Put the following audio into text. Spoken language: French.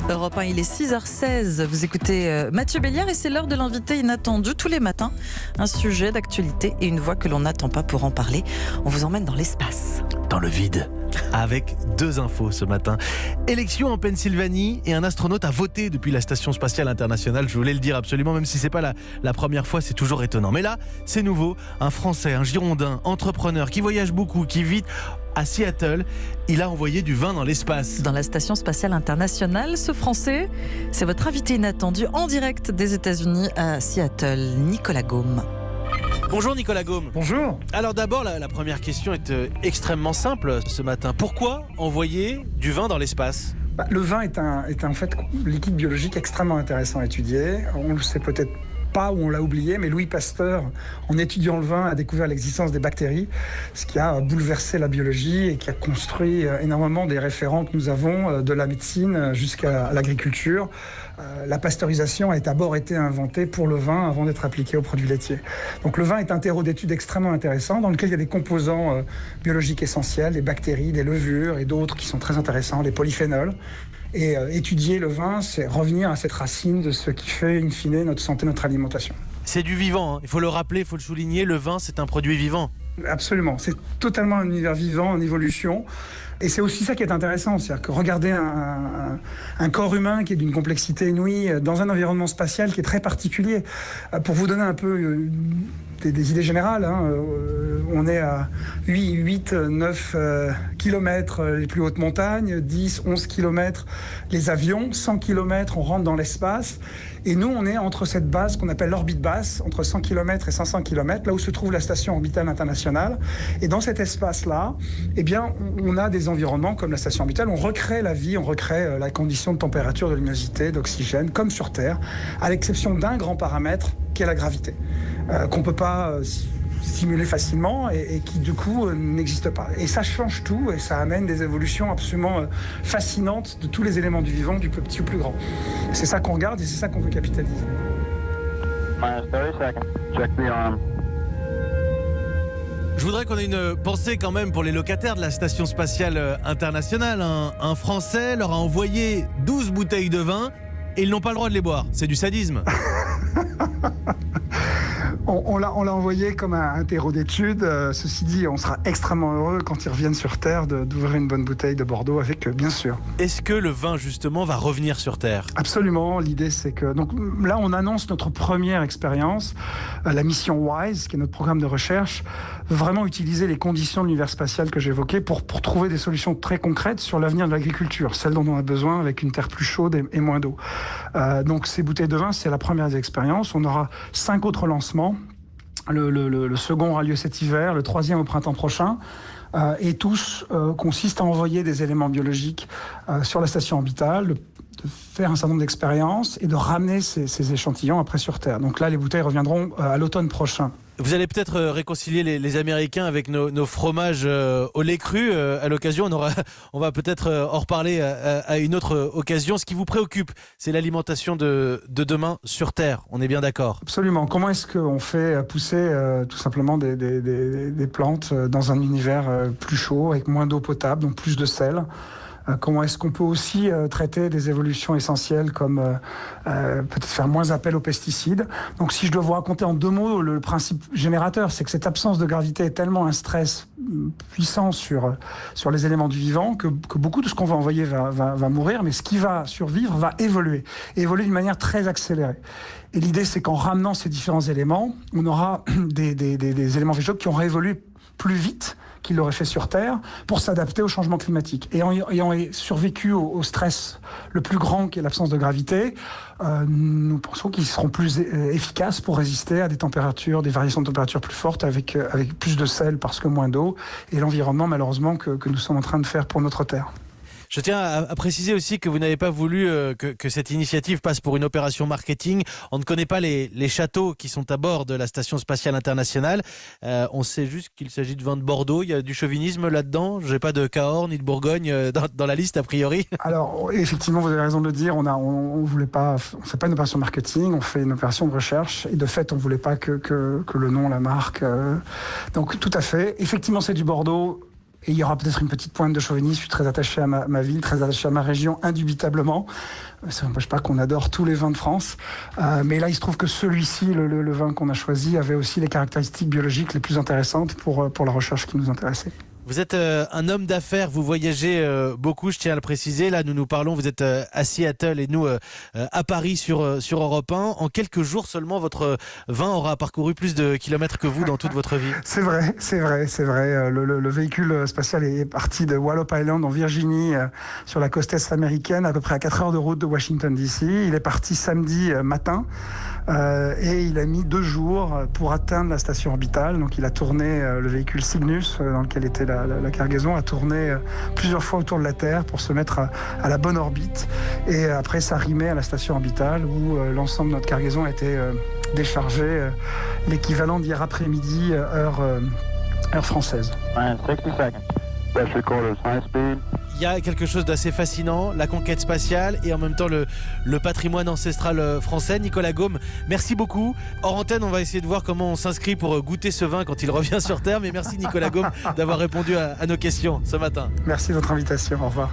Europe 1, il est 6h16. Vous écoutez Mathieu Béliard et c'est l'heure de l'invité inattendu tous les matins. Un sujet d'actualité et une voix que l'on n'attend pas pour en parler. On vous emmène dans l'espace. Dans le vide, avec deux infos ce matin. Élection en Pennsylvanie et un astronaute a voté depuis la Station Spatiale Internationale. Je voulais le dire absolument, même si c'est pas la première fois, c'est toujours étonnant. Mais là, c'est nouveau. Un Français, un Girondin, entrepreneur qui voyage beaucoup, qui vit à Seattle, il a envoyé du vin dans l'espace. Dans la Station Spatiale Internationale, ce Français, c'est votre invité inattendu en direct des États-Unis à Seattle, Nicolas Gaume. Bonjour Nicolas Gaume. Bonjour. Alors d'abord, la première question est extrêmement simple ce matin. Pourquoi envoyer du vin dans l'espace ? Le vin est en fait liquide biologique extrêmement intéressant à étudier. On le sait peut-être pas ou on l'a oublié, mais Louis Pasteur, en étudiant le vin, a découvert l'existence des bactéries, ce qui a bouleversé la biologie et qui a construit énormément des référents que nous avons de la médecine jusqu'à l'agriculture. La pasteurisation a d'abord été inventée pour le vin avant d'être appliquée aux produits laitiers. Donc le vin est un terreau d'études extrêmement intéressant dans lequel il y a des composants biologiques essentiels, des bactéries, des levures et d'autres qui sont très intéressants, les polyphénols. Et étudier le vin, c'est revenir à cette racine de ce qui fait, in fine, notre santé, notre alimentation. C'est du vivant, hein. Il faut le rappeler, il faut le souligner, le vin, c'est un produit vivant. Absolument, c'est totalement un univers vivant, en évolution. Et c'est aussi ça qui est intéressant, c'est-à-dire que regarder un corps humain qui est d'une complexité inouïe dans un environnement spatial qui est très particulier. Pour vous donner un peu des idées générales, on est à 8, 9 kilomètres les plus hautes montagnes, 10, 11 kilomètres les avions, 100 kilomètres on rentre dans l'espace. Et nous, on est entre cette base qu'on appelle l'orbite basse, entre 100 km et 500 km, là où se trouve la station orbitale internationale. Et dans cet espace-là, eh bien, on a des environnements comme la station orbitale. On recrée la vie, on recrée la condition de température, de luminosité, d'oxygène, comme sur Terre, à l'exception d'un grand paramètre qui est la gravité, qu'on ne peut pas simuler facilement et qui du coup n'existe pas. Et ça change tout et ça amène des évolutions absolument fascinantes de tous les éléments du vivant, du plus petit au plus grand. C'est ça qu'on regarde et c'est ça qu'on veut capitaliser. Je voudrais qu'on ait une pensée quand même pour les locataires de la Station Spatiale Internationale. Un Français leur a envoyé 12 bouteilles de vin et ils n'ont pas le droit de les boire. C'est du sadisme. On l'a envoyé comme un terreau d'études. Ceci dit, on sera extrêmement heureux quand ils reviennent sur Terre d'ouvrir une bonne bouteille de Bordeaux avec, bien sûr. Est-ce que le vin, justement, va revenir sur Terre ? Absolument. L'idée, c'est que... Donc là, on annonce notre première expérience. La mission WISE, qui est notre programme de recherche, veut vraiment utiliser les conditions de l'univers spatial que j'évoquais pour trouver des solutions très concrètes sur l'avenir de l'agriculture, celle dont on a besoin avec une terre plus chaude et moins d'eau. Donc ces bouteilles de vin, c'est la première des expériences. On aura 5 autres lancements. Le second aura lieu cet hiver, le troisième au printemps prochain. Et tous consistent à envoyer des éléments biologiques sur la station orbitale, de faire un certain nombre d'expériences et de ramener ces échantillons après sur Terre. Donc là, les bouteilles reviendront à l'automne prochain. Vous allez peut-être réconcilier les Américains avec nos fromages au lait cru. À l'occasion, on va peut-être en reparler à une autre occasion. Ce qui vous préoccupe, c'est l'alimentation de demain sur Terre. On est bien d'accord ? Absolument. Comment est-ce qu'on fait pousser tout simplement des plantes dans un univers plus chaud, avec moins d'eau potable, donc plus de sel ? Comment est-ce qu'on peut aussi traiter des évolutions essentielles comme peut-être faire moins appel aux pesticides. Donc si je dois vous raconter en 2 mots le principe générateur, c'est que cette absence de gravité est tellement un stress puissant sur les éléments du vivant que beaucoup de ce qu'on va envoyer va mourir, mais ce qui va survivre va évoluer d'une manière très accélérée. Et l'idée, c'est qu'en ramenant ces différents éléments, on aura des éléments végétaux qui auront évolué plus vite qu'il l'aurait fait sur Terre pour s'adapter au changement climatique. Et ayant survécu au stress le plus grand qui est l'absence de gravité, nous pensons qu'ils seront plus efficaces pour résister à des variations de température plus fortes avec plus de sel parce que moins d'eau et l'environnement malheureusement que nous sommes en train de faire pour notre Terre. Je tiens à préciser aussi que vous n'avez pas voulu que cette initiative passe pour une opération marketing. On ne connaît pas les châteaux qui sont à bord de la Station Spatiale Internationale. On sait juste qu'il s'agit de vin de Bordeaux. Il y a du chauvinisme là-dedans. Je n'ai pas de Cahors ni de Bourgogne dans la liste a priori. Alors effectivement, vous avez raison de le dire. On voulait pas, on fait pas une opération marketing, on fait une opération de recherche. Et de fait, on voulait pas que le nom, la marque. Donc tout à fait. Effectivement, c'est du Bordeaux. Et il y aura peut-être une petite pointe de chauvinisme. Je suis très attaché à ma ville, très attaché à ma région, indubitablement. Ça n'empêche pas qu'on adore tous les vins de France. Mais là, il se trouve que celui-ci, le vin qu'on a choisi, avait aussi les caractéristiques biologiques les plus intéressantes pour la recherche qui nous intéressait. Vous êtes un homme d'affaires, vous voyagez beaucoup, je tiens à le préciser. Là, nous parlons, vous êtes à Seattle et nous à Paris sur Europe 1. En quelques jours seulement, votre vin aura parcouru plus de kilomètres que vous dans toute votre vie. C'est vrai. Le véhicule spatial est parti de Wallop Island en Virginie, sur la côte est américaine, à peu près à 4 heures de route de Washington DC. Il est parti samedi matin et il a mis 2 jours pour atteindre la station orbitale. Donc il a tourné le véhicule Cygnus dans lequel était la cargaison, a tourné plusieurs fois autour de la Terre pour se mettre à la bonne orbite et après s'arrimer à la station orbitale où l'ensemble de notre cargaison a été déchargé, l'équivalent d'hier après-midi, heure française. Il y a quelque chose d'assez fascinant, la conquête spatiale et en même temps le patrimoine ancestral français. Nicolas Gaume, merci beaucoup. Hors antenne, on va essayer de voir comment on s'inscrit pour goûter ce vin quand il revient sur Terre. Mais merci Nicolas Gaume d'avoir répondu à nos questions ce matin. Merci de votre invitation, au revoir.